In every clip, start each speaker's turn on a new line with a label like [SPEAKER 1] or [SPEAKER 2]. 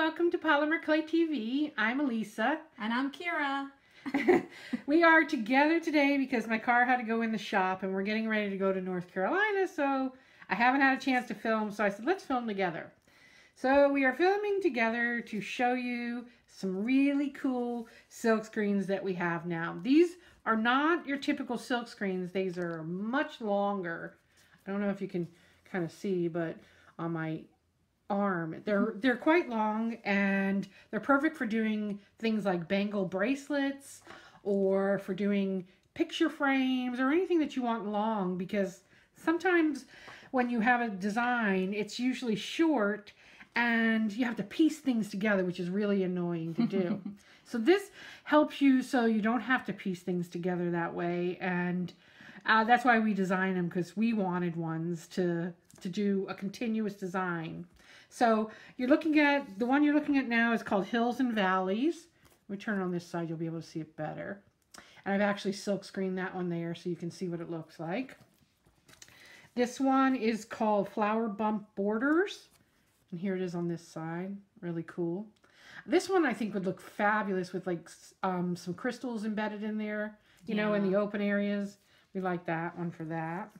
[SPEAKER 1] welcome to Polymer Clay TV. I'm Elisa.
[SPEAKER 2] And I'm Kira.
[SPEAKER 1] We are together today because my car had to go in the shop and we're getting ready to go to North Carolina, so I haven't had a chance to film, so I said let's film together. So we are filming together to show you some really cool silk screens that we have now. These are not your typical silk screens. These are much longer. I don't know if you can kind of see, but on my arm, they're quite long, and they're perfect for doing things like bangle bracelets or for doing picture frames or anything that you want long, because sometimes when you have a design, it's usually short and you have to piece things together, which is really annoying to do. So this helps you so you don't have to piece things together that way, and that's why we designed them, because we wanted ones to do a continuous design. So you're looking at, the one you're looking at now is called Hills and Valleys. Let me turn it on this side, you'll be able to see it better. And I've actually silk screened that one there so you can see what it looks like. This one is called Flower Bump Borders. And here it is on this side, really cool. This one I think would look fabulous with like some crystals embedded in there, you know, in the open areas. We like that one for that.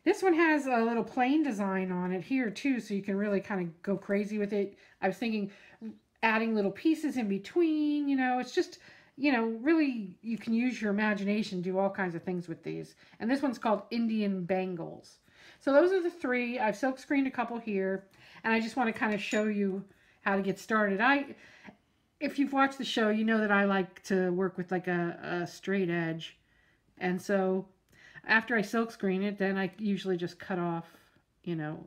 [SPEAKER 1] This one has a little plain design on it here too, so you can really kind of go crazy with it. I was thinking adding little pieces in between, you know, it's just, you know, really you can use your imagination, do all kinds of things with these. And this one's called Indian Bangles. So those are the three. I've silk screened a couple here, and I just want to kind of show you how to get started. If you've watched the show, you know that I like to work with like a straight edge. And so after I silk screen it, then I usually just cut off, you know,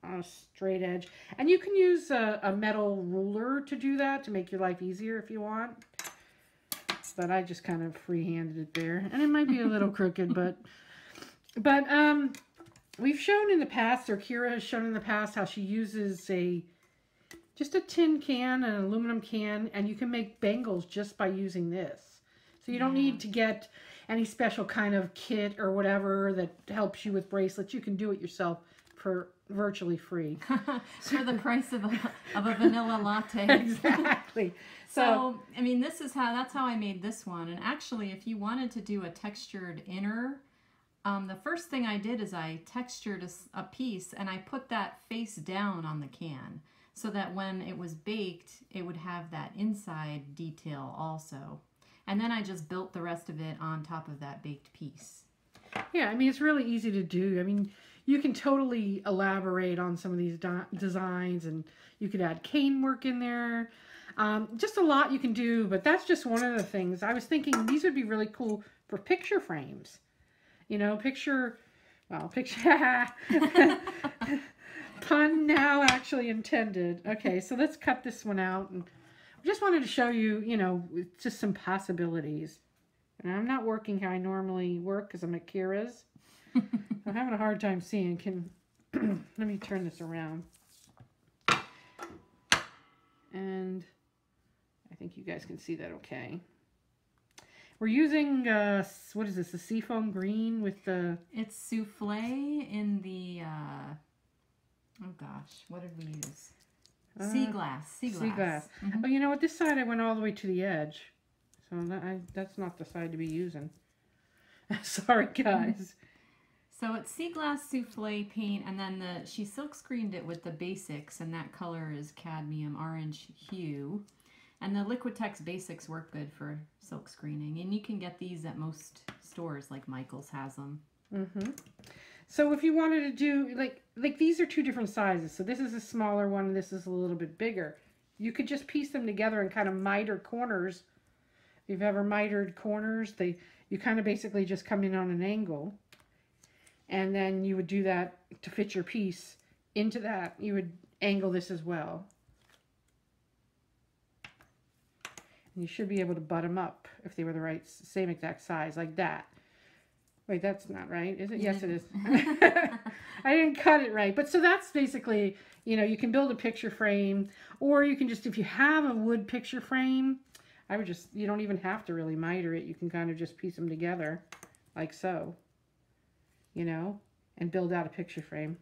[SPEAKER 1] on a straight edge. And you can use a metal ruler to do that, to make your life easier if you want. But I just kind of free-handed it there. And it might be a little crooked, but we've shown in the past, or Kira has shown in the past, how she uses just a tin can, an aluminum can, and you can make bangles just by using this. So you don't need to get any special kind of kit or whatever that helps you with bracelets. You can do it yourself for virtually free.
[SPEAKER 2] For the price of a vanilla latte.
[SPEAKER 1] Exactly.
[SPEAKER 2] So, I mean, that's how I made this one. And actually, if you wanted to do a textured inner, the first thing I did is I textured a piece, and I put that face down on the can, so that when it was baked, it would have that inside detail also. And then I just built the rest of it on top of that baked piece.
[SPEAKER 1] Yeah, I mean, it's really easy to do. I mean, you can totally elaborate on some of these designs, and you could add cane work in there. Just a lot you can do, but that's just one of the things. I was thinking these would be really cool for picture frames. You know, picture, pun now actually intended. Okay, so let's cut this one out, and I just wanted to show you, you know, just some possibilities. And I'm not working how I normally work because I'm at Kira's. I'm having a hard time seeing. Let me turn this around. And I think you guys can see that okay. We're using, what is this, the seafoam green with the...
[SPEAKER 2] It's souffle in the, oh gosh, what did we use? Sea glass.
[SPEAKER 1] Oh, you know what? This side I went all the way to the edge. So that's not the side to be using. Sorry, guys.
[SPEAKER 2] So it's sea glass souffle paint, and then she silk screened it with the basics, and that color is cadmium orange hue. And the Liquitex basics work good for silk screening, and you can get these at most stores, like Michael's has them.
[SPEAKER 1] So if you wanted to do, like these are two different sizes. So this is a smaller one, and this is a little bit bigger. You could just piece them together and kind of miter corners. If you've ever mitered corners, you kind of basically just come in on an angle. And then you would do that to fit your piece into that. You would angle this as well. And you should be able to butt them up if they were the right, same exact size, like that. Wait, that's not right, is it? Yes, it is. I didn't cut it right. But so that's basically, you know, you can build a picture frame, or you can just, if you have a wood picture frame, you don't even have to really miter it. You can kind of just piece them together like so, you know, and build out a picture frame.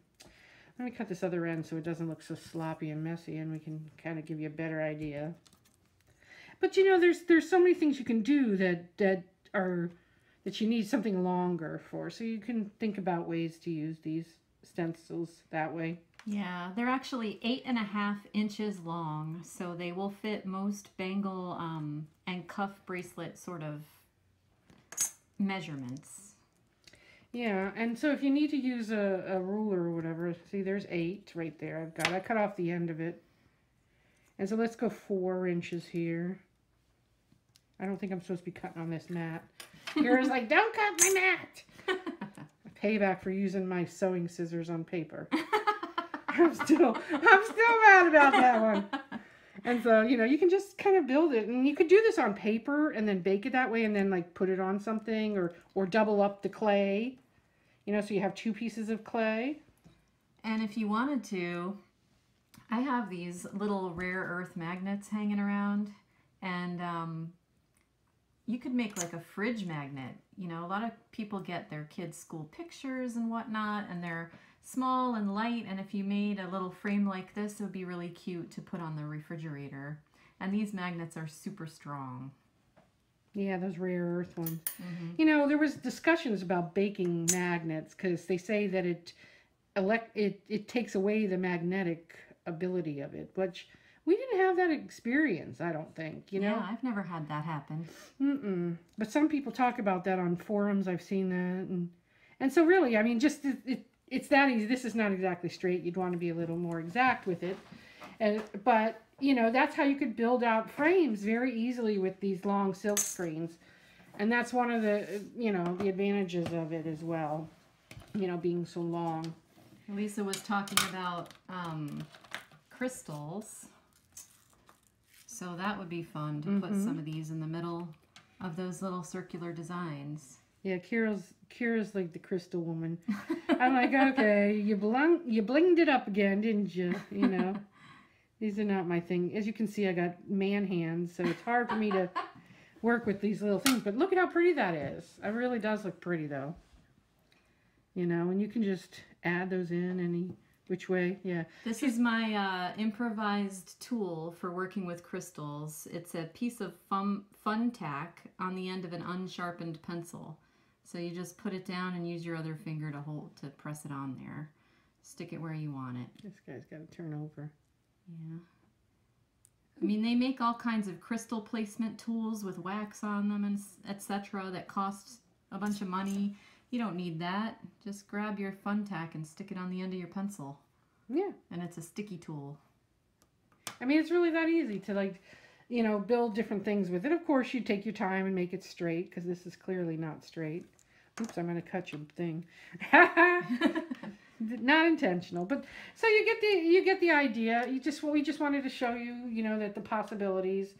[SPEAKER 1] Let me cut this other end so it doesn't look so sloppy and messy, and we can kind of give you a better idea. But you know, there's so many things you can do that you need something longer for. So you can think about ways to use these stencils that way.
[SPEAKER 2] Yeah, they're actually 8.5 inches long, so they will fit most bangle and cuff bracelet sort of measurements.
[SPEAKER 1] Yeah, and so if you need to use a ruler or whatever, see there's 8 right there. I cut off the end of it. And so let's go 4 inches here. I don't think I'm supposed to be cutting on this mat. Kira's like, don't cut my mat. Payback for using my sewing scissors on paper. I'm still mad about that one. And so, you know, you can just kind of build it. And you could do this on paper and then bake it that way and then like put it on something or double up the clay. You know, so you have 2 pieces of clay.
[SPEAKER 2] And if you wanted to, I have these little rare earth magnets hanging around. And you could make like a fridge magnet. You know, a lot of people get their kids' school pictures and whatnot, and they're small and light, and if you made a little frame like this, it would be really cute to put on the refrigerator. And these magnets are super strong.
[SPEAKER 1] Yeah, those rare earth ones.
[SPEAKER 2] Mm-hmm.
[SPEAKER 1] You know, there was discussions about baking magnets because they say that it takes away the magnetic ability of it, which we didn't have that experience, I don't think, you know?
[SPEAKER 2] Yeah, I've never had that happen.
[SPEAKER 1] But some people talk about that on forums. I've seen that. And so really, I mean, just it's that easy. This is not exactly straight. You'd want to be a little more exact with it. But, you know, that's how you could build out frames very easily with these long silk screens. And that's one of the, you know, the advantages of it as well, you know, being so long.
[SPEAKER 2] Lisa was talking about crystals. So that would be fun to put some of these in the middle of those little circular designs.
[SPEAKER 1] Yeah, Kira's like the crystal woman. I'm like, okay, you blinged it up again, didn't you? You know, these are not my thing. As you can see, I got man hands, so it's hard for me to work with these little things. But look at how pretty that is. It really does look pretty, though. You know, and you can just add those in any which way. Yeah.
[SPEAKER 2] This is my improvised tool for working with crystals. It's a piece of fun tack on the end of an unsharpened pencil. So you just put it down and use your other finger to press it on there. Stick it where you want it.
[SPEAKER 1] This guy's got to turn over.
[SPEAKER 2] Yeah. I mean, they make all kinds of crystal placement tools with wax on them and etc. that cost a bunch of money. You don't need that. Just grab your fun tack and stick it on the end of your pencil.
[SPEAKER 1] Yeah.
[SPEAKER 2] And it's a sticky tool.
[SPEAKER 1] I mean, it's really that easy to, like, you know, build different things with it. Of course, you take your time and make it straight, because this is clearly not straight. Oops, I'm going to cut your thing. Not intentional, but so you get the idea. We just wanted to show you, you know, that the possibilities.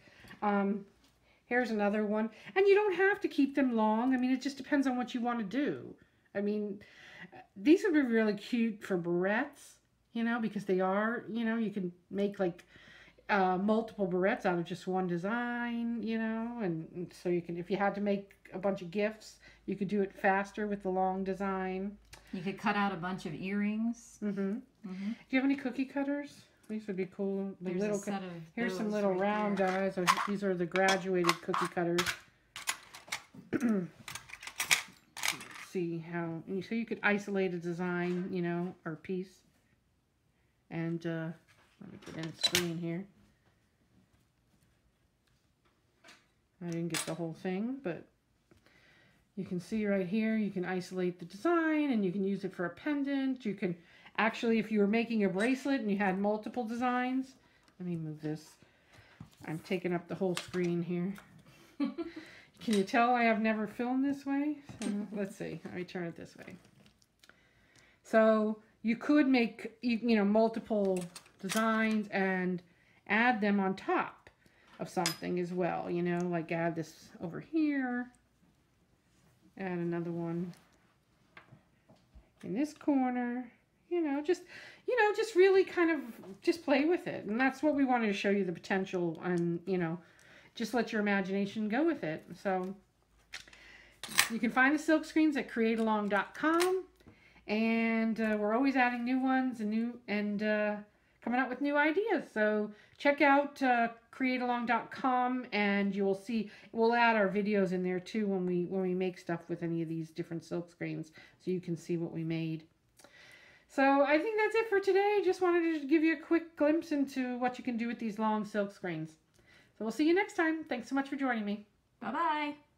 [SPEAKER 1] Here's another one. And you don't have to keep them long. I mean, it just depends on what you want to do. I mean, these would be really cute for barrettes, you know, because they are, you know, you can make like multiple barrettes out of just one design, you know, and so you can, if you had to make a bunch of gifts, you could do it faster with the long design.
[SPEAKER 2] You could cut out a bunch of earrings.
[SPEAKER 1] Do you have any cookie cutters? These would be cool. Here's some little
[SPEAKER 2] right
[SPEAKER 1] round guys. These are the graduated cookie cutters. Let's see how. So you could isolate a design, you know, or piece. And let me get in the screen here. I didn't get the whole thing, but you can see right here. You can isolate the design, and you can use it for a pendant. You can. Actually, if you were making a bracelet and you had multiple designs, let me move this. I'm taking up the whole screen here. Can you tell I have never filmed this way? So, let's see. Let me turn it this way. So you could make, you know, multiple designs and add them on top of something as well. You know, like add this over here. Add another one in this corner. You know, just really kind of just play with it. And that's what we wanted to show you, the potential, and, you know, just let your imagination go with it. So you can find the silk screens at createalong.com. and we're always adding new ones and coming up with new ideas. So check out createalong.com, and you will see we'll add our videos in there too when we make stuff with any of these different silk screens, so you can see what we made. So I think that's it for today. Just wanted to give you a quick glimpse into what you can do with these long silk screens. So we'll see you next time. Thanks so much for joining me.
[SPEAKER 2] Bye-bye.